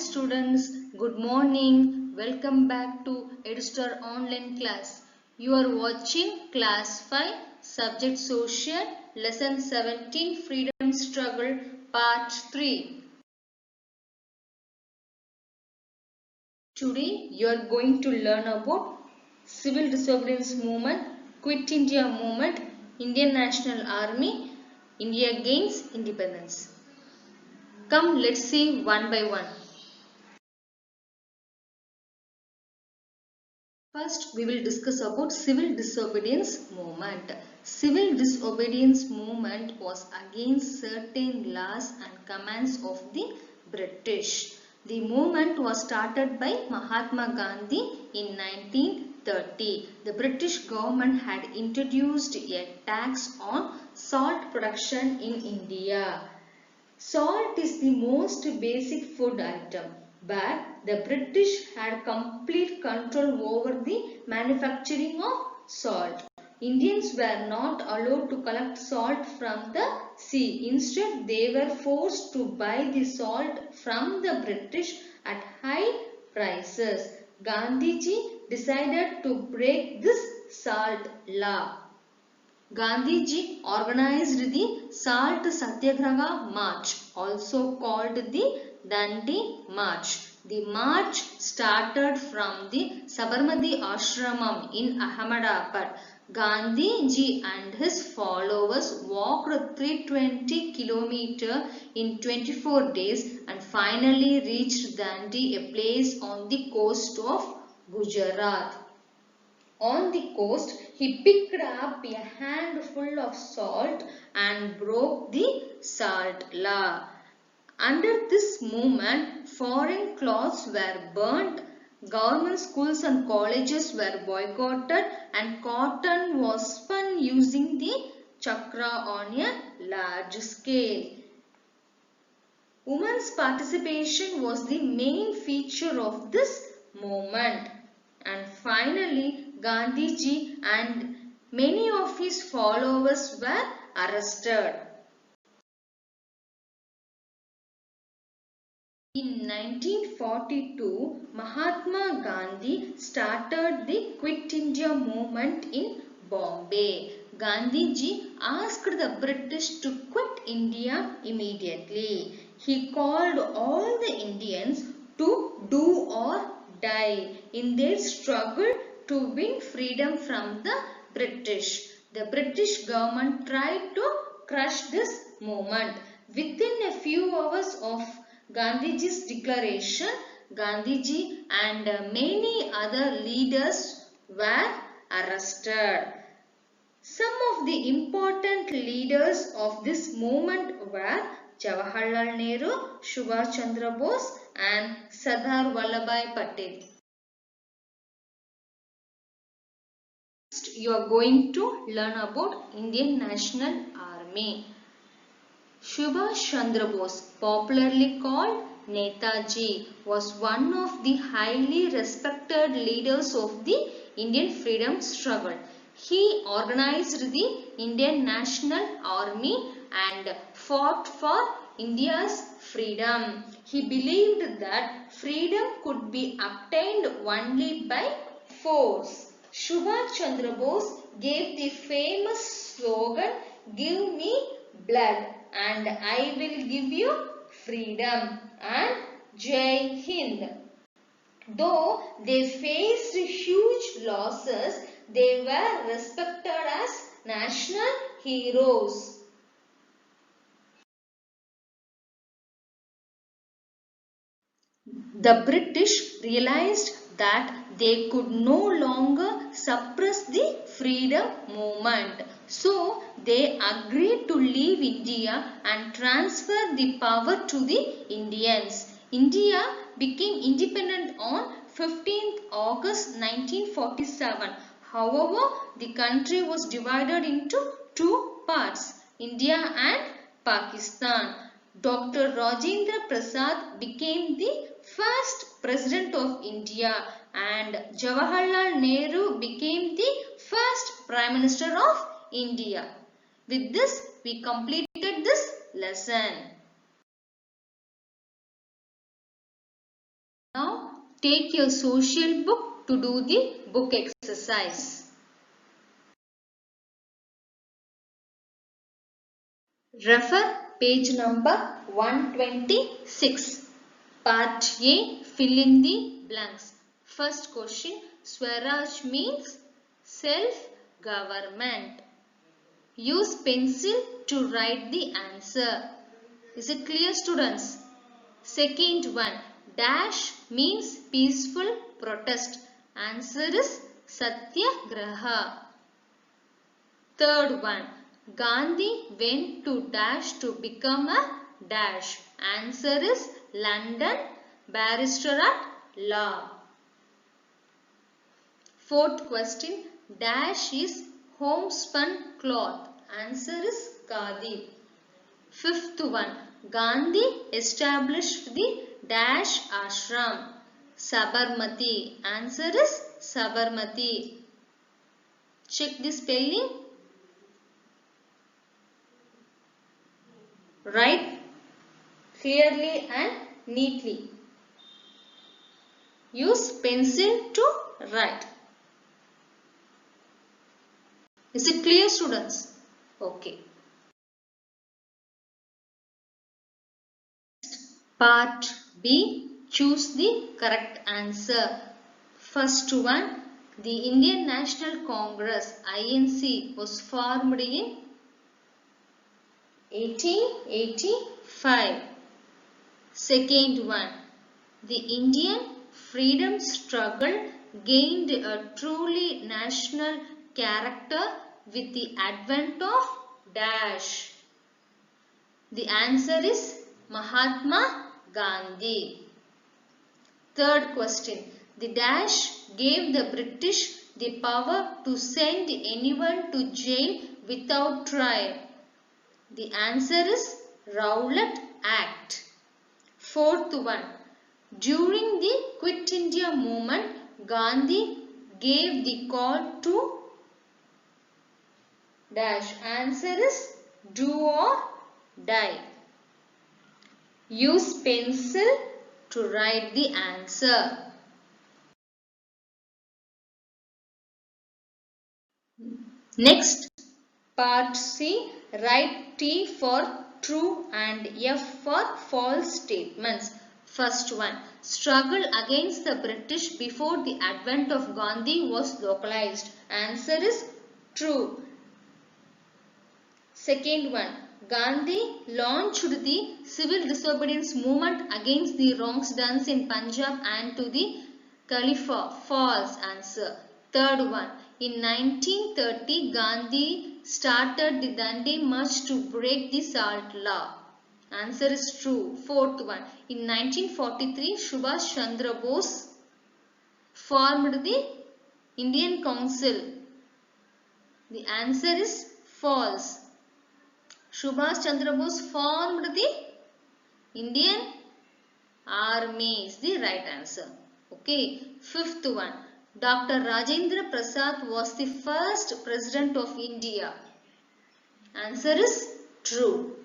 students, good morning. Welcome back to EduStar online class. You are watching class 5 subject social lesson 17 freedom struggle part 3. Today you are going to learn about civil disobedience movement, Quit India movement, Indian National Army, India gains independence. Come, let's see one by one. First, we will discuss about civil disobedience movement. Civil disobedience movement was against certain laws and commands of the British. The movement was started by Mahatma Gandhi in 1930. The British government had introduced a tax on salt production in India. Salt is the most basic food item, but the British had complete control over the manufacturing of salt. Indians were not allowed to collect salt from the sea. Instead, they were forced to buy the salt from the British at high prices. Gandhiji decided to break this salt law. Gandhiji organized the Salt Satyagraha March, also called the Dandi March. The march started from the Sabarmati Ashramam in Ahmedabad. Gandhiji and his followers walked 320 km in 24 days and finally reached Dandi, a place on the coast of Gujarat. On the coast, he picked up a handful of salt and broke the salt law. Under this movement, foreign clothes were burnt, government schools and colleges were boycotted, and cotton was spun using the chakra on a large scale. Women's participation was the main feature of this movement. And finally, Gandhiji and many of his followers were arrested. In 1942, Mahatma Gandhi started the Quit India movement in Bombay. Gandhiji asked the British to quit India immediately. He called all the Indians to do or die in their struggle to win freedom from the British. The British government tried to crush this movement. Within a few hours of Gandhiji's declaration, Gandhiji and many other leaders were arrested. Some of the important leaders of this movement were Jawaharlal Nehru, Subhash Chandra Bose and Sardar Vallabhbhai Patel. Next, you are going to learn about Indian National Army. Subhash Chandra Bose, popularly called Netaji, was one of the highly respected leaders of the Indian freedom struggle. He organized the Indian National Army and fought for India's freedom. He believed that freedom could be obtained only by force. Subhash Chandra Bose gave the famous slogan, "Give me blood and I will give you freedom," and Jai Hind. Though they faced huge losses, they were respected as national heroes. The British realized that they could no longer suppress the freedom movement. So they agreed to leave India and transfer the power to the Indians. India became independent on 15th August 1947. However, the country was divided into two parts, India and Pakistan. Dr. Rajendra Prasad became the first President of India and Jawaharlal Nehru became the first Prime Minister of India. With this, we completed this lesson. take your social book to do the book exercise. Refer page number 126. Part A, fill in the blanks. First question, Swaraj means self-government. Use pencil to write the answer. Is it clear, students? Second one, dash means peaceful protest. Answer is Satyagraha. Third one, Gandhi went to dash to become a dash. Answer is London barrister at law. Fourth question, dash is homespun cloth. Answer is Khadi. Fifth one, Gandhi established the dash ashram. Sabarmati. Answer is Sabarmati. Check the spelling. Write clearly and neatly. Use pencil to write. Is it clear, students? Okay. Part B. Choose the correct answer. First one. The Indian National Congress INC was formed in 1885. Second one. The Indian freedom struggle gained a truly national character with the advent of dash. The answer is Mahatma Gandhi. Third question. The dash gave the British the power to send anyone to jail without trial. The answer is Rowlatt Act. Fourth one. During the Quit India movement, Gandhi gave the call to dash. Answer is do or die. Use pencil to write the answer. Next, part C, write T for true and F for false statements. First one, struggle against the British before the advent of Gandhi was localized. Answer is true. Second one, Gandhi launched the civil disobedience movement against the wrongs done in Punjab and to the Khalifa. False answer. Third one, in 1930, Gandhi started the Dandi March to break the salt law. Answer is true. Fourth one, in 1943, Subhash Chandra Bose formed the Indian Council. The answer is false. Subhash Chandra Bose formed the Indian Army is the right answer. Okay. Fifth one. Dr. Rajendra Prasad was the first president of India. Answer is true.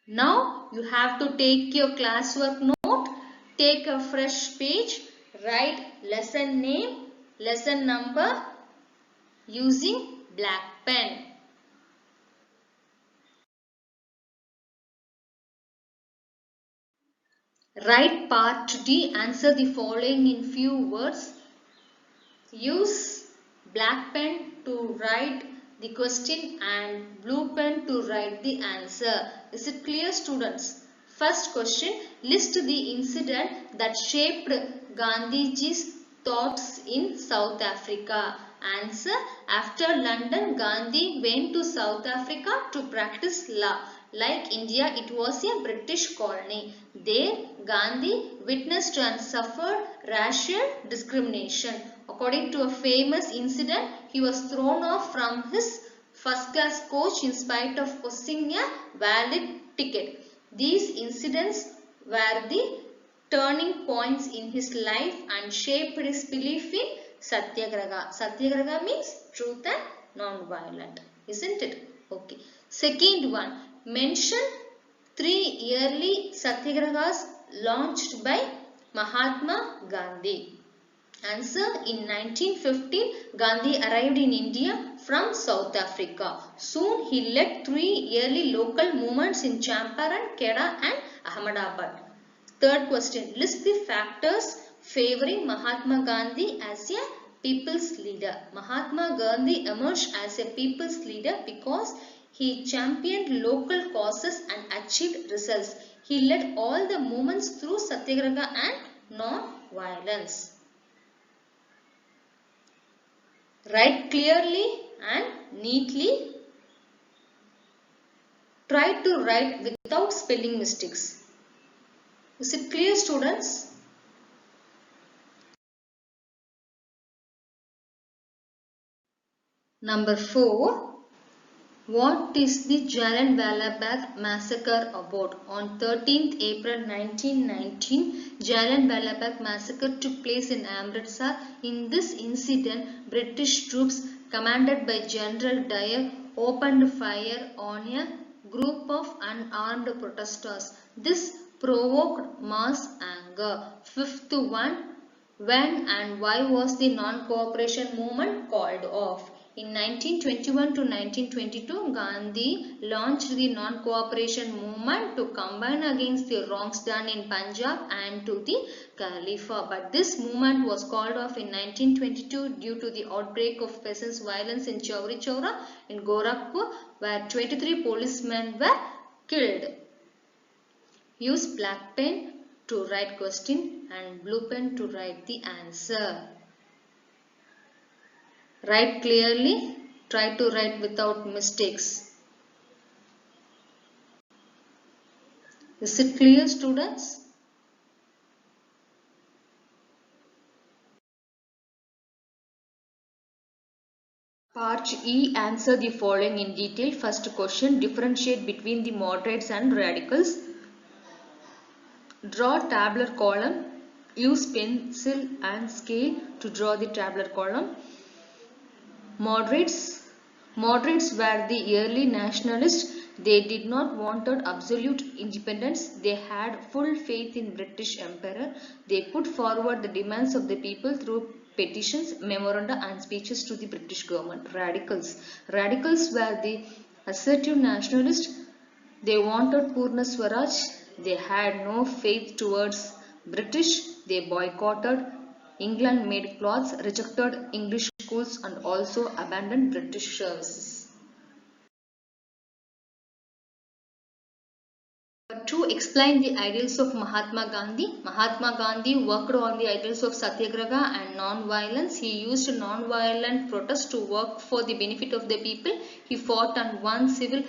Now you have to take your classwork note, take a fresh page, write lesson name, lesson number using black pen. Write part D, answer the following in few words. Use black pen to write the question and blue pen to write the answer. Is it clear, students? First question, list the incident that shaped Gandhiji's thoughts in South Africa. Answer, after London, Gandhi went to South Africa to practice law. Like India, it was a British colony. There, Gandhi witnessed and suffered racial discrimination. According to a famous incident, he was thrown off from his first-class coach in spite of possessing a valid ticket. These incidents were the turning points in his life and shaped his belief in Satyagraha. Satyagraha means truth and non-violent, isn't it? Okay. Second one, mention 3 yearly satyagrahas launched by Mahatma Gandhi. Answer: in 1915, Gandhi arrived in India from South Africa. Soon he led 3 yearly local movements in Champaran, Kedah and Ahmedabad. Third question, list the factors favoring Mahatma Gandhi as a people's leader. Mahatma Gandhi emerged as a people's leader because he championed local causes and achieved results. He led all the movements through satyagraha and non-violence. Write clearly and neatly. Try to write without spelling mistakes. Is it clear, students? Number 4. What is the Jallianwala Bagh massacre about? On 13th April 1919, Jallianwala Bagh massacre took place in Amritsar. In this incident, British troops commanded by General Dyer opened fire on a group of unarmed protesters. This provoked mass anger. Fifth one, when and why was the non-cooperation movement called off? In 1921 to 1922, Gandhi launched the non-cooperation movement to combine against the wrongs done in Punjab and to the Khalifa. But this movement was called off in 1922 due to the outbreak of peasants' violence in Chauri Chaura in Gorakhpur, where 23 policemen were killed. Use black pen to write question and blue pen to write the answer. Write clearly. Try to write without mistakes. Is it clear, students? Part E. Answer the following in detail. First question. Differentiate between the moderates and radicals. Draw tabular column. Use pencil and scale to draw the tabular column. Moderates were the early nationalists. They did not wanted absolute independence. They had full faith in British Emperor. They put forward the demands of the people through petitions, memoranda and speeches to the British government. Radicals were the assertive nationalists. They wanted Purna Swaraj. They had no faith towards British. They boycotted England-made clothes, rejected English schools and also abandoned British services. To explain the ideals of Mahatma Gandhi, Mahatma Gandhi worked on the ideals of Satyagraha and non-violence. He used non-violent protest to work for the benefit of the people. He fought and won civil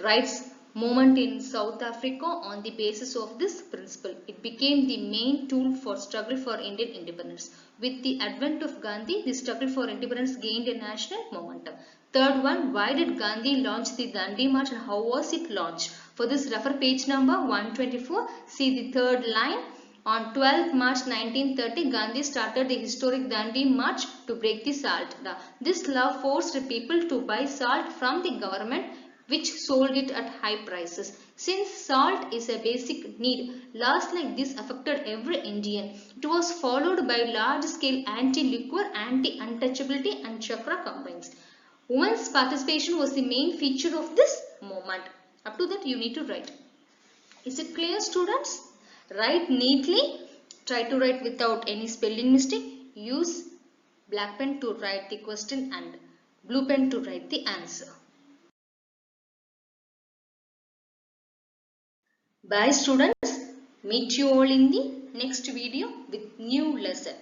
rights movement in South Africa on the basis of this principle. It became the main tool for struggle for Indian independence. With the advent of Gandhi, the struggle for independence gained a national momentum. Third one, why did Gandhi launch the Dandi March and how was it launched? For this, refer page number 124. See the third line. On 12th March 1930, Gandhi started the historic Dandi March to break the salt law. This law forced people to buy salt from the government, which sold it at high prices. Since salt is a basic need, laws like this affected every Indian. It was followed by large-scale anti-liquor, anti-untouchability and chakra campaigns. Women's participation was the main feature of this movement. Up to that you need to write. Is it clear, students? Write neatly. Try to write without any spelling mistake. Use black pen to write the question and blue pen to write the answer. Bye students, meet you all in the next video with new lesson.